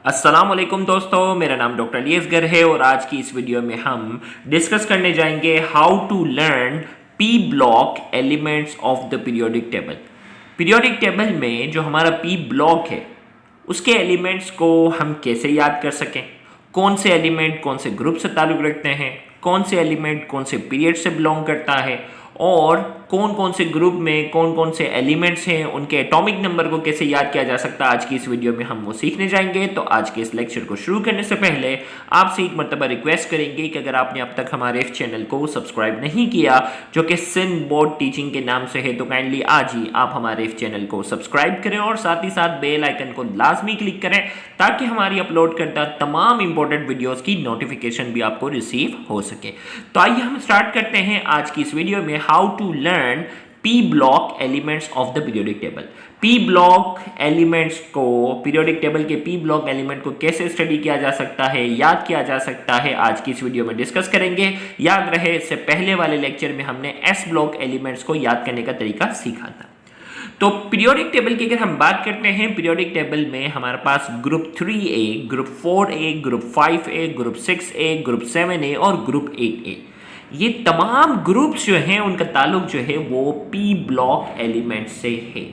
अस्सलाम वालेकुम दोस्तों, मेरा नाम डॉक्टर अली है और आज की इस वीडियो में हम डिस्कस करने जाएंगे how to learn P block elements of the periodic table. Periodic table में जो हमारा पी ब्लॉक है उसके एलिमेंट्स को हम कैसे याद कर सकें, कौन से एलिमेंट कौन से ग्रुप से ताल्लुक़ रखते हैं, कौन से एलिमेंट कौन से पीरियड से बिलोंग करता है और कौन कौन से ग्रुप में कौन कौन से एलिमेंट्स हैं, उनके एटॉमिक नंबर को कैसे याद किया जा सकता है। आज की इस वीडियो में हम वो सीखने जाएंगे। तो आज के इस लेक्चर को शुरू करने से पहले आपसे एक मरतबा रिक्वेस्ट करेंगे कि अगर आपने अब तक हमारे इस चैनल को सब्सक्राइब नहीं किया जो कि सिंध बोर्ड टीचिंग के नाम से है, तो काइंडली आज ही आप हमारे इस चैनल को सब्सक्राइब करें और साथ ही साथ बेल आइकन को लाजमी क्लिक करें ताकि हमारी अपलोड करता तमाम इंपॉर्टेंट वीडियोज़ की नोटिफिकेशन भी आपको रिसीव हो सके। तो आइए हम स्टार्ट करते हैं आज की इस वीडियो में how to learn P block elements of the periodic table। P block elements को पीरियोडिक टेबल के P block एलिमेंट को कैसे स्टडी किया जा सकता है, याद किया जा सकता है, आज की इस वीडियो में डिस्कस करेंगे। याद रहे इससे पहले वाले लेक्चर में हमने S block एलिमेंट्स को याद करने का तरीका सीखा था। तो पीरियोडिक टेबल की अगर हम बात करते हैं, पीरियोडिक टेबल में हमारे पास group 3A, group 4A, group 5A, group 6A, group 7A और ग्रुप 8A, ये तमाम ग्रुप्स जो हैं उनका ताल्लुक जो है वो पी ब्लॉक एलिमेंट से है।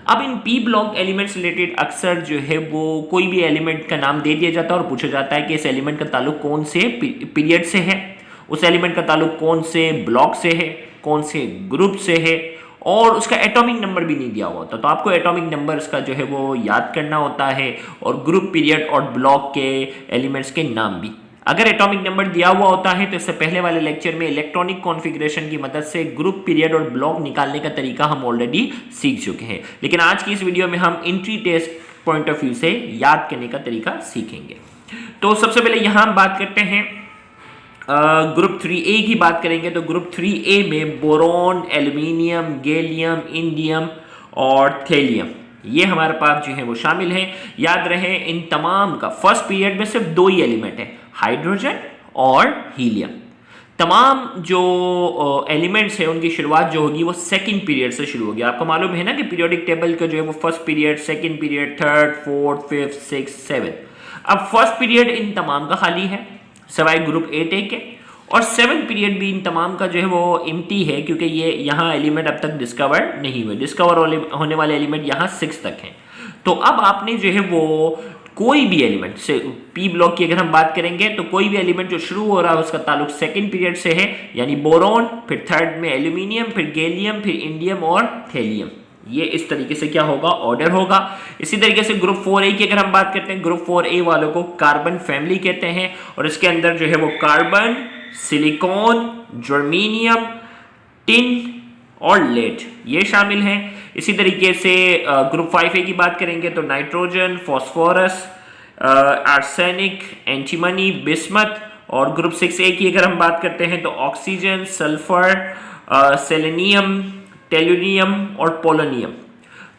अब इन पी ब्लॉक एलिमेंट से रिलेटेड अक्सर जो है वो कोई भी एलिमेंट का नाम दे दिया जाता है और पूछा जाता है कि इस एलिमेंट का ताल्लुक कौन से पीरियड से है, उस एलिमेंट का ताल्लुक कौन से ब्लॉक से है, कौन से ग्रुप से है, और उसका एटॉमिक नंबर भी नहीं दिया हुआ होता। तो आपको एटॉमिक नंबर इसका जो है वो याद करना होता है और ग्रुप, पीरियड और ब्लॉक के एलिमेंट्स के नाम भी। अगर एटॉमिक नंबर दिया हुआ होता है तो इससे पहले वाले लेक्चर में इलेक्ट्रॉनिक कॉन्फ़िगरेशन की मदद से ग्रुप, पीरियड और ब्लॉक निकालने का तरीका हम ऑलरेडी सीख चुके हैं, लेकिन आज की इस वीडियो में हम entry test point of view से याद करने का तरीका सीखेंगे। तो सबसे पहले यहां हम बात करते हैं ग्रुप 3A की बात करेंगे। तो ग्रुप 3A में बोरॉन, एल्यूमिनियम, गैलियम, इंडियम और थेलियम, ये हमारे पास जो है वो शामिल हैं। याद रहे इन तमाम का फर्स्ट पीरियड में सिर्फ दो ही एलिमेंट है, हाइड्रोजन और हीलियम। तमाम जो एलिमेंट्स है उनकी शुरुआत जो होगी वो सेकंड पीरियड से शुरू होगी। आपको मालूम है ना कि पीरियोडिक टेबल का जो है वो first period, second period, third, fourth, fifth, six, seven. अब फर्स्ट पीरियड इन तमाम का खाली है सवाए ग्रुप 8A के, और सेवन पीरियड भी इन तमाम का जो है वो एम्प्टी है क्योंकि ये यहाँ एलिमेंट अब तक डिस्कवर नहीं हुए। डिस्कवर होने वाले एलिमेंट यहाँ 6 तक हैं। तो अब आपने जो है वो कोई भी एलिमेंट से पी ब्लॉक की अगर हम बात करेंगे तो कोई भी एलिमेंट जो शुरू हो रहा है उसका ताल्लुक सेकंड पीरियड से है, यानी बोरॉन, फिर थर्ड में एल्यूमिनियम, फिर गैलियम, फिर इंडियम और थेलियम। ये इस तरीके से क्या होगा, ऑर्डर होगा। इसी तरीके से ग्रुप 4A की अगर हम बात करते हैं, ग्रुप 4A वालों को कार्बन फैमिली कहते हैं और इसके अंदर जो है वो कार्बन, सिलिकॉन, जर्मेनियम, टिन और लेड ये शामिल हैं। इसी तरीके से ग्रुप 5A की बात करेंगे तो nitrogen, phosphorus, arsenic, antimony, bismuth, और ग्रुप 6A की अगर हम बात करते हैं तो ऑक्सीजन, सल्फर, सेलेनियम, टेलुरियम और पोलोनियम।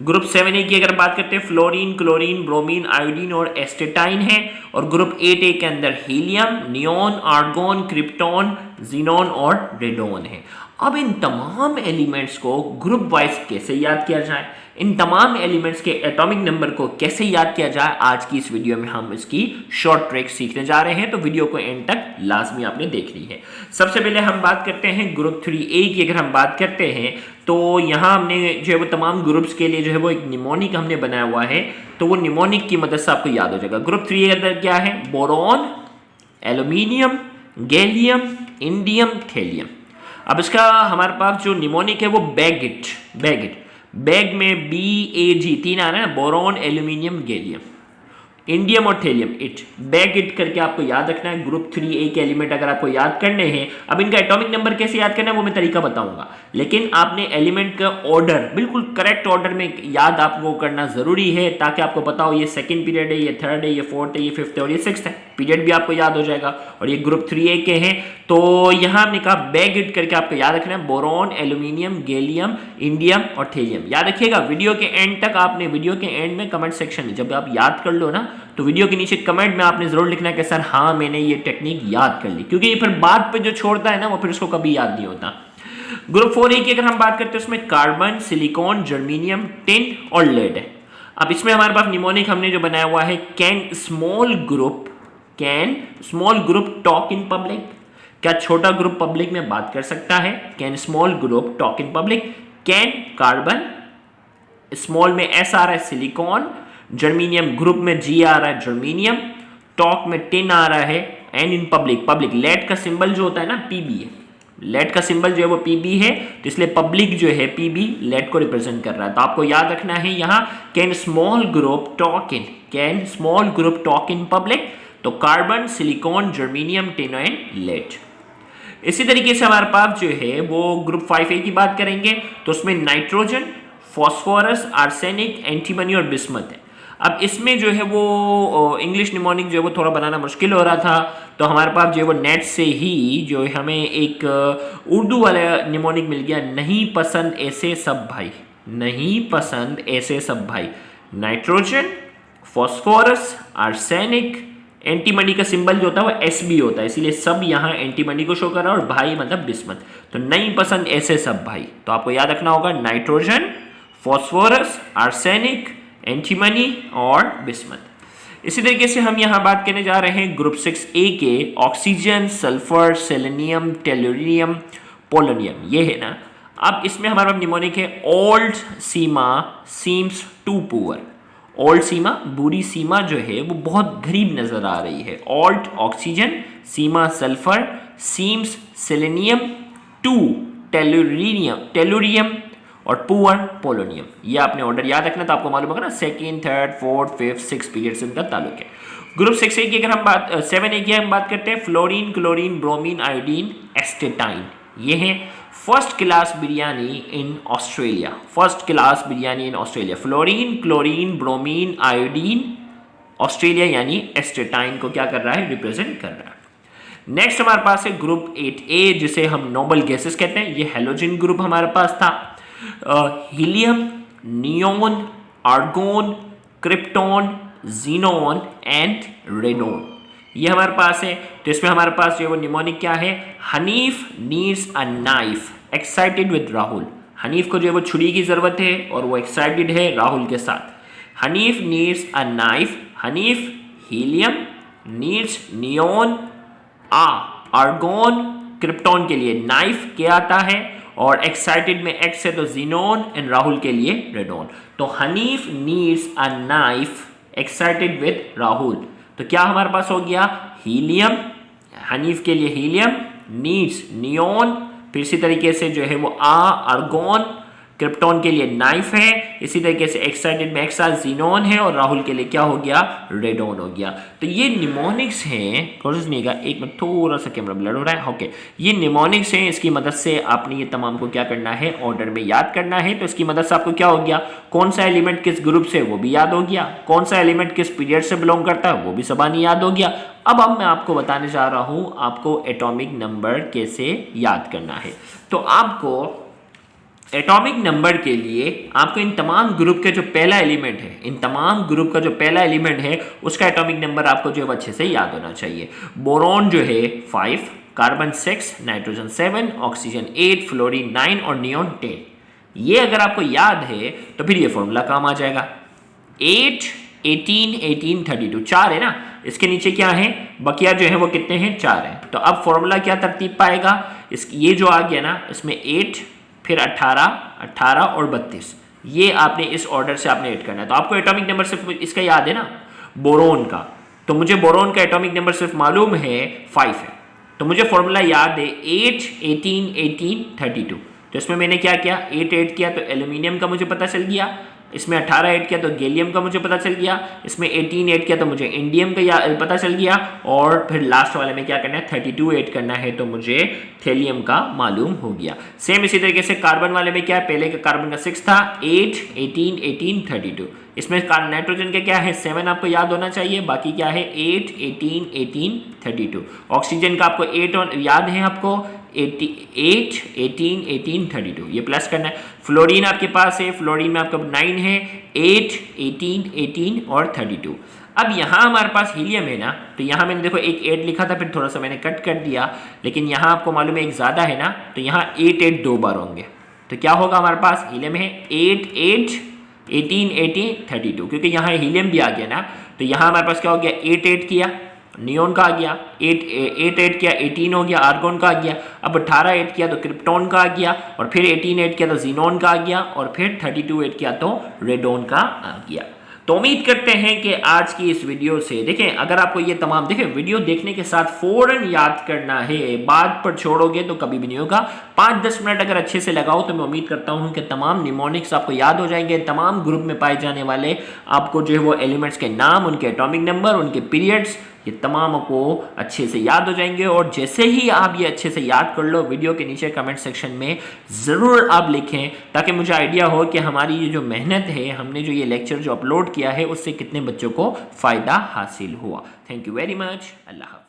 ग्रुप 7A की अगर बात करते हैं फ्लोरीन, क्लोरीन, ब्रोमीन, आयोडीन और एस्टेटाइन है, और ग्रुप 8A के अंदर helium, neon, argon, krypton, xenon और रेडोन है। अब इन तमाम एलिमेंट्स को ग्रुप वाइज कैसे याद किया जाए, इन तमाम एलिमेंट्स के एटॉमिक नंबर को कैसे याद किया जाए, आज की इस वीडियो में हम इसकी शॉर्ट ट्रिक सीखने जा रहे हैं। तो वीडियो को एंड तक लाजमी आपने देखनी है। सबसे पहले हम बात करते हैं ग्रुप 3A की अगर हम बात करते हैं तो यहाँ हमने जो है वो तमाम ग्रुप्स के लिए जो है वो एक निमोनिक हमने बनाया हुआ है, तो वो निमोनिक की मदद से आपको याद हो जाएगा। ग्रुप 3A के अंदर क्या है, boron, aluminium, gallium, indium, thallium. अब इसका हमारे पास जो निमोनिक है वो बैग में BAG 3 आ रहा है ना, बोरॉन, एल्यूमिनियम, गैलियम, इंडियम और थेलियम, बैग करके आपको याद रखना है। ग्रुप 3A के एलिमेंट अगर आपको याद करने हैं, अब इनका एटॉमिक नंबर कैसे याद करना है वो मैं तरीका बताऊंगा, लेकिन आपने एलिमेंट का ऑर्डर बिल्कुल करेक्ट ऑर्डर में याद आपको करना जरूरी है ताकि आपको पता हो ये सेकंड पीरियड है, ये थर्ड है, ये फोर्थ है, ये फिफ्थ है और ये सिक्स्थ है। पीरियड भी आपको याद हो जाएगा। और ये ग्रुप 3A के हैं तो यहाँ हमने कहा बैग करके आपको याद रखना है, बोरॉन, एल्यूमिनियम, गैलियम, इंडियम और थेलियम। याद रखिएगा वीडियो के एंड तक, आपने वीडियो के एंड में कमेंट सेक्शन में जब आप याद कर लो ना तो वीडियो के नीचे कमेंट में आपने जरूर लिखना है कि सर हाँ मैंने ये टेक्निक याद कर ली, क्योंकि ये फिर बाद पे जो छोड़ता है ना वो फिर उसको कभी याद नहीं होता। ग्रुप 4A की अगर हम बात करते हैं उसमें कार्बन, सिलिकॉन, जर्मेनियम, टिन और लेड है। अब इसमें हमारे पास निमोनिक हमने जो बनाया हुआ है, can small group talk in public, क्या छोटा ग्रुप पब्लिक में बात कर सकता है? Can small group talk in public. Can carbon, small में एस आ रहा है सिलिकॉन, जर्मीनियम ग्रुप में जी आ रहा है जर्मीनियम, टॉक में टिन आ रहा है, एंड इन पब्लिक लेड का सिंबल जो होता है ना पीबी है, लेड का सिंबल जो है वो पीबी है, तो इसलिए पब्लिक जो है पीबी लेड को रिप्रेजेंट कर रहा है। तो आपको याद रखना है यहाँ can small group talk in public, तो carbon, silicon, germanium, tin and lead. इसी तरीके से हमारे पास जो है वो ग्रुप 5A की बात करेंगे, तो उसमें नाइट्रोजन, फॉस्फोरस, आर्सेनिक, एंटीमनी और बिस्मथ है। अब इसमें जो है वो इंग्लिश निमोनिक जो है वो थोड़ा बनाना मुश्किल हो रहा था, तो हमारे पास जो है वो नेट से ही जो है हमें एक उर्दू वाला निमोनिक मिल गया, नहीं पसंद ऐसे सब भाई, नहीं पसंद ऐसे सब भाई। नाइट्रोजन, फॉस्फोरस, आर्सेनिक, एंटीमनी का सिंबल जो होता है वो SB होता है, इसीलिए सब यहाँ एंटीमनी को शो कर रहा है और भाई मतलब बिस्मथ, तो नहीं पसंद ऐसे सब भाई। तो आपको याद रखना होगा नाइट्रोजन, फॉस्फोरस, आर्सेनिक, एंटीमनी और बिस्मथ। इसी तरीके से हम यहाँ बात करने जा रहे हैं ग्रुप 6A के, oxygen, sulphur, selenium, tellurium, polonium, ये है ना। अब इसमें हमारा निमोनिक है old Seema seems to poor. Old Seema, बुरी सीमा जो है वो बहुत गरीब नजर आ रही है। Old oxygen, Seema sulphur, seems selenium, to tellurium और पुअर पोलोनियम। ये आपने ऑर्डर याद रखना, तो आपको मालूम होगा ना, second, third, fourth, fifth, six period से इनका ताल्लुक है। ग्रुप 6A की अगर हम बात 7A की हम बात करते हैं, fluorine, chlorine, bromine, iodine, astatine, ये है first class biryani in Australia. First class biryani in Australia, fluorine, chlorine, bromine, iodine, Australia यानी एस्टेटाइन को क्या कर रहा है, रिप्रेजेंट कर रहा है। नेक्स्ट हमारे पास है ग्रुप 8A जिसे हम नोबल गैसेस कहते हैं। ये हेलोजन ग्रुप हमारे पास था। Helium, neon, argon, krypton, xenon and radon, ये हमारे पास है। तो इसमें हमारे पास जो है वो निमोनिक क्या है, Hanif needs a knife excited with Rahul. Hanif को जो है वो छुरी की जरूरत है और वो एक्साइटेड है राहुल के साथ। Hanif needs a knife, Hanif helium, needs neon, argon, krypton के लिए नाइफ क्या आता है, और एक्साइटेड में एक्स है तो जीनोन, एंड राहुल के लिए रेडोन। तो Hanif needs a knife excited with Rahul, तो क्या हमारे पास हो गया, हीलियम, हनीफ के लिए हीलियम, नीड्स नियोन, फिर इसी तरीके से जो है वो आर्गोन, क्रिप्टॉन के लिए नाइफ है, इसी तरीके से एक्साइटेड में एक्सा जीनोन है, और राहुल के लिए क्या हो गया, रेडोन हो गया। तो ये निमोनिक्स हैं, कोशिशनिएगा एक मिनट, थोड़ा सा कैमरा ब्लर हो रहा है, ओके। ये निमोनिक्स हैं, इसकी मदद से आपने ये तमाम को क्या करना है, ऑर्डर में याद करना है। तो इसकी मदद से आपको क्या हो गया, कौन सा एलिमेंट किस ग्रुप से वो भी याद हो गया, कौन सा एलिमेंट किस पीरियड से बिलोंग करता है वो भी सबानी याद हो गया। अब मैं आपको बताने जा रहा हूं आपको एटॉमिक नंबर कैसे याद करना है। तो आपको एटॉमिक नंबर के लिए आपको इन तमाम ग्रुप के जो पहला एलिमेंट है, इन तमाम ग्रुप का जो पहला एलिमेंट है उसका एटॉमिक नंबर आपको जो है अच्छे से याद होना चाहिए। बोरॉन जो है 5, कार्बन 6, नाइट्रोजन 7, ऑक्सीजन 8, फ्लोरीन 9 और नियोन 10। ये अगर आपको याद है तो फिर ये फॉर्मूला काम आ जाएगा। 8, 18, 18, 32, 4 है ना, इसके नीचे क्या है, बकिया जो है वो कितने हैं, 4 है। तो अब फॉर्मूला क्या तरतीब पाएगा, ये जो आ गया ना, इसमें 8, फिर 18, 18 और 32, ये आपने इस ऑर्डर से आपने ऐड करना है। तो आपको एटॉमिक नंबर सिर्फ इसका याद है ना, बोरोन का, तो मुझे बोरोन का एटॉमिक नंबर सिर्फ मालूम है 5 है, तो मुझे फॉर्मूला याद है 8, 18, 18, 32। तो इसमें मैंने क्या किया, 8 ऐड किया तो एल्यूमिनियम का मुझे पता चल गया, इसमें 18 ऐड किया तो गैलियम का मुझे पता चल गया, इसमें 18 ऐड किया तो मुझे इंडियम का पता चल गया, और फिर लास्ट वाले में क्या करना है, 32 ऐड करना है तो मुझे थेलियम का मालूम हो गया। सेम इसी तरीके से कार्बन वाले में क्या है, पहले का कार्बन का 6 था, 8, 18, 18, 32। इसमें नाइट्रोजन के क्या है, 7 आपको याद होना चाहिए, बाकी क्या है 8, 18, 18, 32। ऑक्सीजन का आपको 8 याद है, आपको 8, 18, 18, 32 ये प्लस करना है। फ्लोरीन आपके पास है, फ्लोरीन में आपका 9 है, 8, 18, 18 और 32। अब यहाँ हमारे पास हीलियम है ना, तो यहाँ मैंने देखो एक 8 लिखा था, फिर थोड़ा सा मैंने कट कर दिया, लेकिन यहाँ आपको मालूम है एक ज़्यादा है ना, तो यहाँ 8, 8 2 बार होंगे, तो क्या होगा हमारे पास हीलियम है 8, 8, 18 18 32, क्योंकि यहाँ हीलियम भी आ गया ना, तो यहाँ हमारे पास क्या हो गया 8 8 किया नियोन का आ गया, 8 8 किया 18 हो गया आर्गोन का आ गया, अब 18 8 किया तो क्रिप्टॉन का आ गया, और फिर 18 8 किया तो जीनोन का आ गया, और फिर 32 8 किया तो रेडोन का आ गया। तो उम्मीद करते हैं कि आज की इस वीडियो से देखें, अगर आपको ये तमाम देखें वीडियो देखने के साथ फौरन याद करना है, बाद पर छोड़ोगे तो कभी भी नहीं होगा। 5-10 मिनट अगर अच्छे से लगाओ तो मैं उम्मीद करता हूं कि तमाम निमोनिक्स आपको याद हो जाएंगे, तमाम ग्रुप में पाए जाने वाले आपको जो है वो एलिमेंट्स के नाम, उनके एटॉमिक नंबर, उनके पीरियड्स, ये तमाम को अच्छे से याद हो जाएंगे। और जैसे ही आप ये अच्छे से याद कर लो, वीडियो के नीचे कमेंट सेक्शन में ज़रूर आप लिखें, ताकि मुझे आइडिया हो कि हमारी ये जो मेहनत है, हमने जो ये लेक्चर जो अपलोड किया है, उससे कितने बच्चों को फ़ायदा हासिल हुआ। Thank you very much. अल्लाह हाफ़िज़।